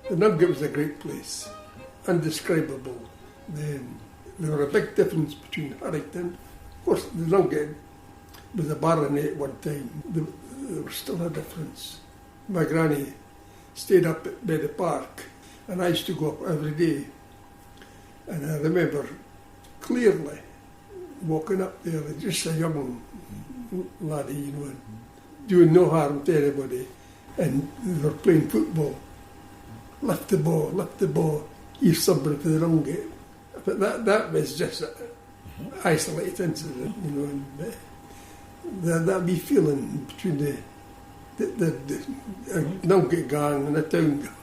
The Nungate was a great place, indescribable. There were a big difference between Haddington. Of course, the Nungate was a baronet at one time. There was still a difference. My granny stayed up by the park, and I used to go up every day. And I remember clearly walking up there, just a young laddie, and doing no harm to anybody. And they were playing football. Lift the ball, here's somebody for the Nungate. But that was just an isolated incident, and that wee feeling between the Nungate gang and the town gang.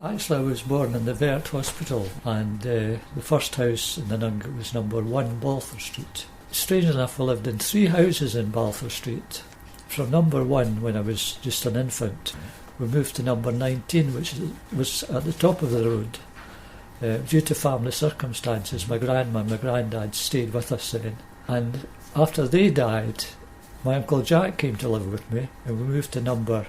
Actually, I was born in the Vert Hospital, and the first house in the Nungate was number 1 Balfour Street. Strange enough, I lived in 3 houses in Balfour Street. From number 1, when I was just an infant, we moved to number 19, which was at the top of the road. Due to family circumstances, my grandma and my granddad stayed with us then. And after they died, my Uncle Jack came to live with me, and we moved to number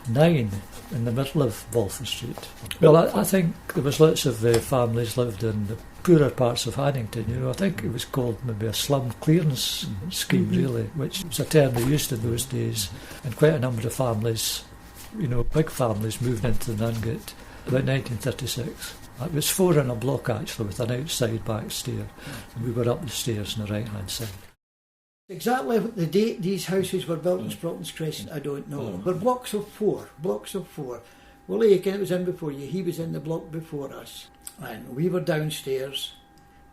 9 in the middle of Balfour Street. Well, I think there was lots of families lived in the poorer parts of Haddington. I think it was called maybe a slum clearance scheme, really, which was a term they used in those days. And quite a number of families, big families, moved into the Nungate about 1936. It was 4 in a block, actually, with an outside back stair. And we were up the stairs on the right-hand side. Exactly the date these houses were built in Sprotton's Crescent, I don't know. But blocks of 4. Willie Aiken was in before you, he was in the block before us. And we were downstairs,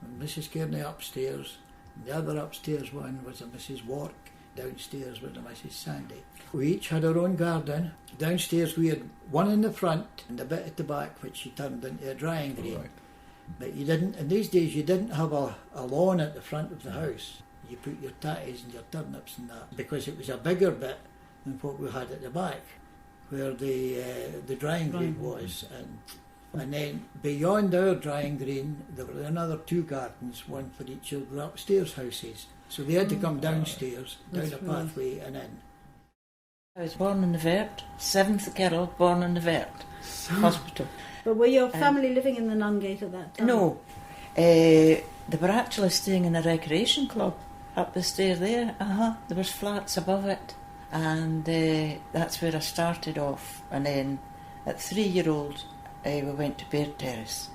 and Mrs. Kearney upstairs. And the other upstairs one was a Mrs. Wark. Downstairs was a Mrs. Sandy. We each had our own garden. Downstairs we had one in the front and a bit at the back, which you turned into a drying green. Right. But you didn't, in these days you didn't have a lawn at the front of the house. You put your tatties and your turnips and that, because it was a bigger bit than what we had at the back, where the drying green was. And then beyond our drying green, there were another 2 gardens, one for each of the upstairs houses. So they had to come downstairs, down a pathway and in. I was born in the Vert, 7th girl born in the Vert Hospital. But were your family living in the Nungate at that time? No. They were actually staying in a recreation club up the stair there. There was flats above it. And that's where I started off. And then at 3-year-old, we went to Bear Terrace.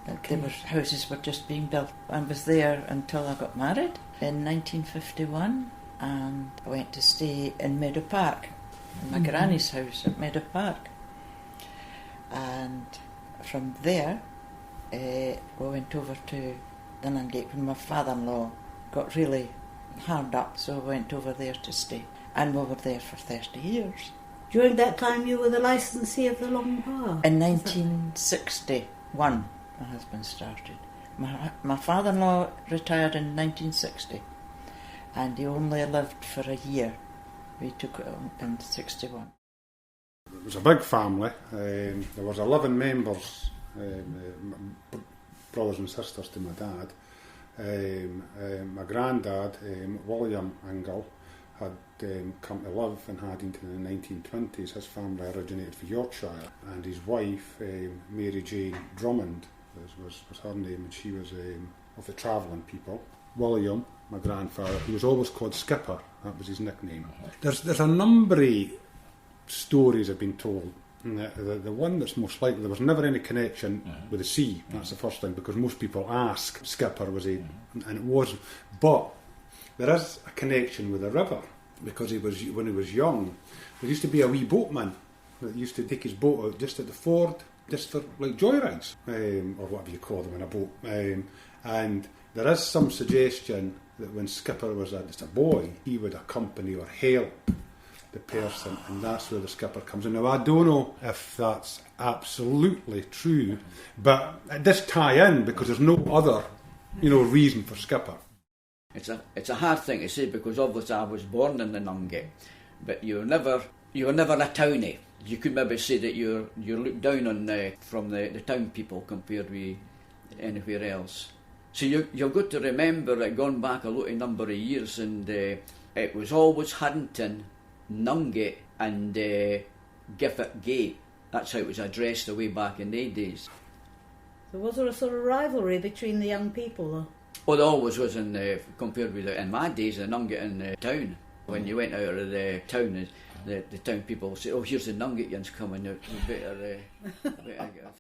Okay. Houses were just being built. I was there until I got married in 1951, and I went to stay in Meadow Park, in my granny's house at Meadow Park. And from there, we went over to the Nungate when my father-in-law got really hard up, so we went over there to stay. And we were there for 30 years. During that time you were the licensee of the Long Bar? In 1961, my husband started. My father-in-law retired in 1960, and he only lived for a year. We took it in 61. It was a big family. There was 11 members, brothers and sisters to my dad. My granddad, William Ingle, had come to live in Haddington in the 1920s. His family originated from Yorkshire, and his wife, Mary Jane Drummond, was her name, and she was of the travelling people. William, my grandfather, he was always called Skipper. That was his nickname. There's a number of stories have been told. The one that's most likely, there was never any connection with the sea. That's the first thing, because most people ask Skipper was he, and it wasn't. But there is a connection with the river, because when he was young, there used to be a wee boatman that used to take his boat out just at the ford, just for like joyrides, or whatever you call them in a boat. And there is some suggestion that when Skipper was just a boy, he would accompany or help the person, and that's where the skipper comes in. Now, I don't know if that's absolutely true, but it does tie in because there's no other, reason for skipper. It's a hard thing to say, because obviously I was born in the Nungate, but you were never a townie. You could maybe say that you're looked down on from the town people compared with anywhere else. So you've got to remember that gone back a lot of number of years, and it was always Haddington, Nungate and Gifford Gate That's how it was addressed way back in the days. So was there a sort of rivalry between the young people, though? Oh, there always was compared with in my days in Nungate in town. When you went out of the town, the town people would say, "Oh, here's the Nungateans coming out. We better get."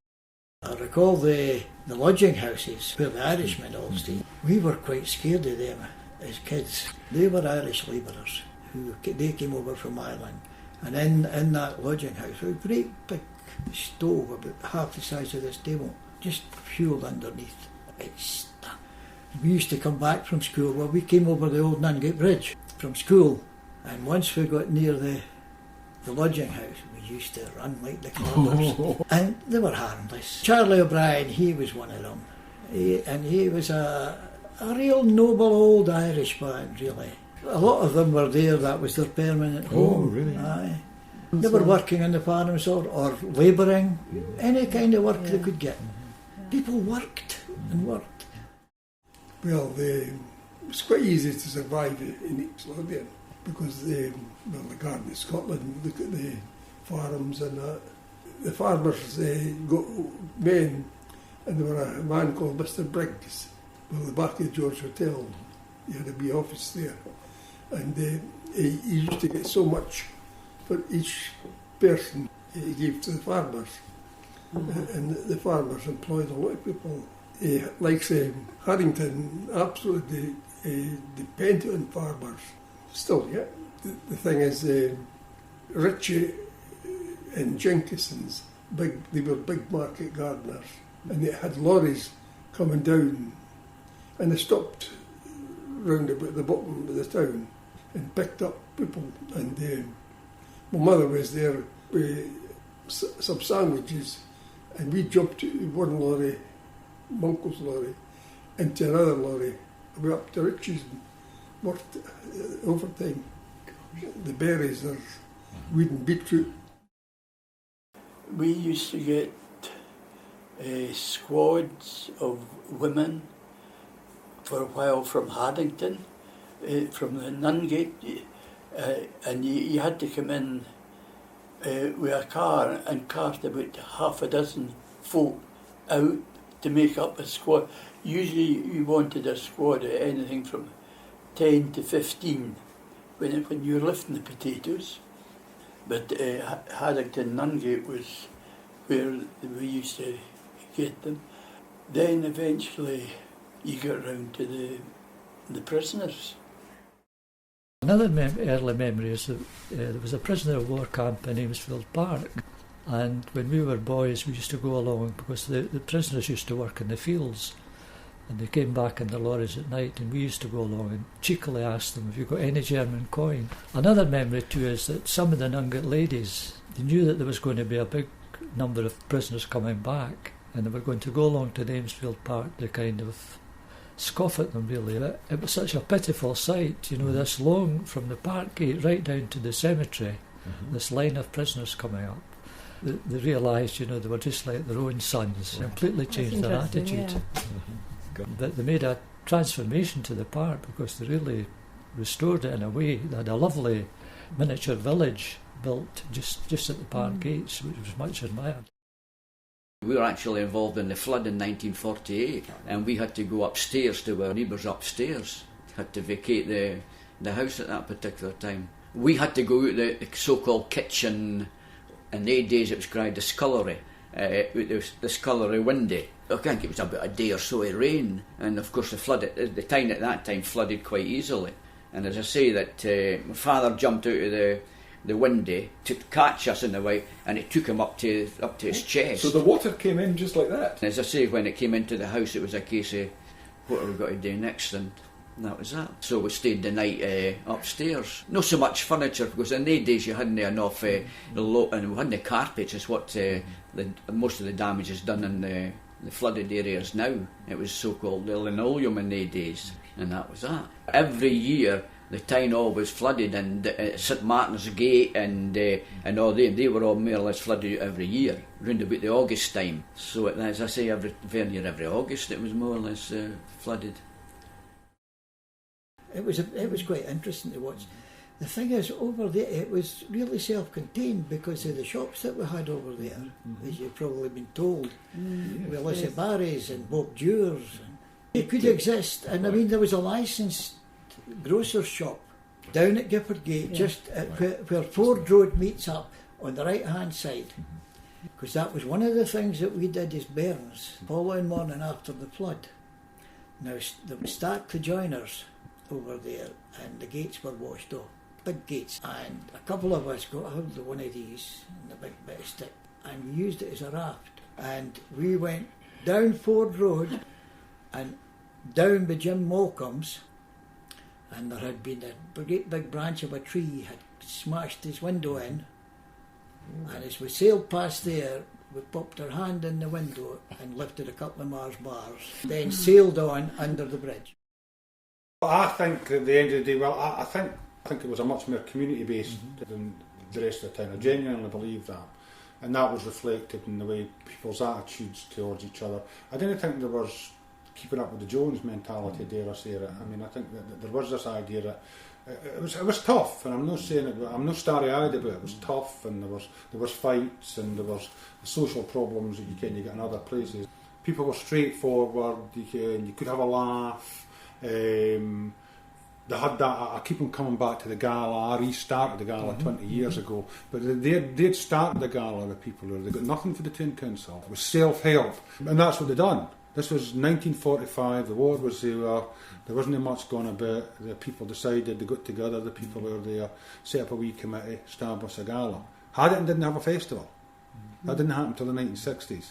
I recall the lodging houses where the Irishmen all stayed. We were quite scared of them as kids. They were Irish labourers they came over from Ireland, and in that lodging house, a great big stove about half the size of this table, just fuel underneath. It stunk. We used to come back from school. Well, we came over the old Nungate Bridge from school, and once we got near the lodging house, we used to run like the clobbers. And they were harmless. Charlie O'Brien, he was one of them. He was a real noble old Irish man, really. A lot of them were there, that was their permanent home. Oh, really? Aye. They were working on the farms or labouring, any kind of work they could get. People worked and worked. Well, it was quite easy to survive in East Lothian because the Garden of Scotland, look at the farms and that. The farmers got men, and there were a man called Mr. Briggs, well, the back of the George Hotel. He had a wee office there, and he used to get so much for each person he gave to the farmers. And the farmers employed a lot of people. Like Haddington, absolutely dependent on farmers. Still, yeah. The thing is, Ritchie and Jenkinson's, they were big market gardeners, and they had lorries coming down, and they stopped round about the bottom of the town and picked up people. And my mother was there with some sandwiches, and we jumped to one lorry, my uncle's lorry, into another lorry. We were up to Ritchie's and worked overtime. The berries, there's weed and beetroot. We used to get squads of women for a while from Haddington, from the Nungate, and you had to come in with a car and cart about half a dozen folk out to make up a squad. Usually you wanted a squad of anything from 10 to 15 when you were lifting the potatoes. But Haddington Nungate was where we used to get them. Then eventually you got round to the prisoners. Another early memory is that there was a prisoner of war camp in Amesfield Park, and when we were boys we used to go along because the prisoners used to work in the fields, and they came back in the lorries at night, and we used to go along and cheekily ask them, "Have you got any German coin?" Another memory too is that some of the Nungate ladies, they knew that there was going to be a big number of prisoners coming back, and they were going to go along to the Amesfield Park to kind of scoff at them, really. It was such a pitiful sight, this long, from the park gate right down to the cemetery, this line of prisoners coming up. They realised, they were just like their own sons, completely changed their attitude. Yeah. But they made a transformation to the park because they really restored it in a way. They had a lovely miniature village built just at the park gates, which was much admired. We were actually involved in the flood in 1948, and we had to go upstairs to our neighbours upstairs. Had to vacate the house at that particular time. We had to go out the so-called kitchen. In the days it was called the scullery, the scullery window. I think it was about a day or so of rain, and of course the town at that time flooded quite easily. And as I say, that my father jumped out of the window to catch us in the way, and it took him up to his chest. So the water came in just like that? And as I say, when it came into the house, it was a case of what are we going to do next, and that was that. So we stayed the night upstairs. Not so much furniture, because in the days you hadn't enough and we hadn't carpets. Is what most of the damage is done in the flooded areas now. It was so-called the linoleum in the days, and that was that. Every year the town always flooded, and St Martin's Gate and all they were all more or less flooded every year, round about the August time. So as I say, every August it was more or less flooded. It was quite interesting to watch. The thing is, over there, it was really self-contained because of the shops that we had over there, as you've probably been told. With Lissy Barry's and Bob Dewar's. It could exist, and I mean, there was a licensed grocer's shop down at Gifford Gate, just at where Ford Road meets up on the right-hand side. Because that was one of the things that we did as bairns, following morning after the flood. Now, there were stacked the joiners over there, and the gates were washed off, big gates. And a couple of us got hold of one of these, and a big bit of stick, and we used it as a raft. And we went down Ford Road and down by Jim Malcolm's, and there had been a great big branch of a tree had smashed his window in. And as we sailed past there, we popped our hand in the window and lifted a couple of Mars bars, then sailed on under the bridge. I think at the end of the day, well, I think it was a much more community-based than the rest of the town. I genuinely believe that. And that was reflected in the way people's attitudes towards each other. I didn't think there was keeping up with the Jones mentality, dare I say it. I mean, I think that there was this idea that it was tough, and I'm not saying it, I'm not starry-eyed about it. It was tough, and there was fights, and there was social problems that you get in other places. People were straightforward. You could have a laugh. They had that. I keep on coming back to the gala. I restarted the gala 20 years ago, but they'd started the gala with people who they got nothing for the town council. It was self-help, and that's what they done. This was 1945, the war was there wasn't much going about. The people decided, they got together, the people who were there, set up a wee committee, established a gala. Haddington didn't have a festival. That didn't happen until the 1960s.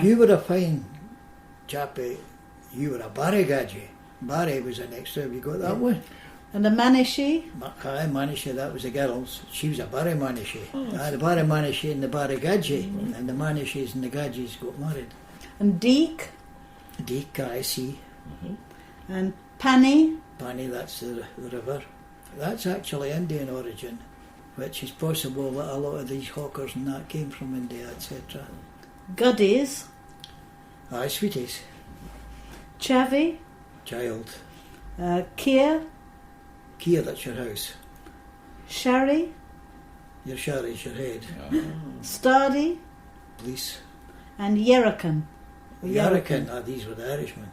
You were a fine chappie, you were a Barry gadget. Barry was the next time, you got that one? And the Manishi? Aye, Manishi, that was the girls. She was a Barry Manishi. The Barry Manishi and the Barry Gadget, and the Manishis and the Gadgets got married. And Deek? Deek, I see. And Panny? Panny, that's the river. That's actually Indian origin, which is possible that a lot of these hawkers and that came from India, etc. Goodies? Aye, sweeties. Chavy? Child. Kia? Kia, that's your house. Sherry? Your sherry's your head. Stardy? Police. And Yerrican? Yerrican, these were the Irishmen.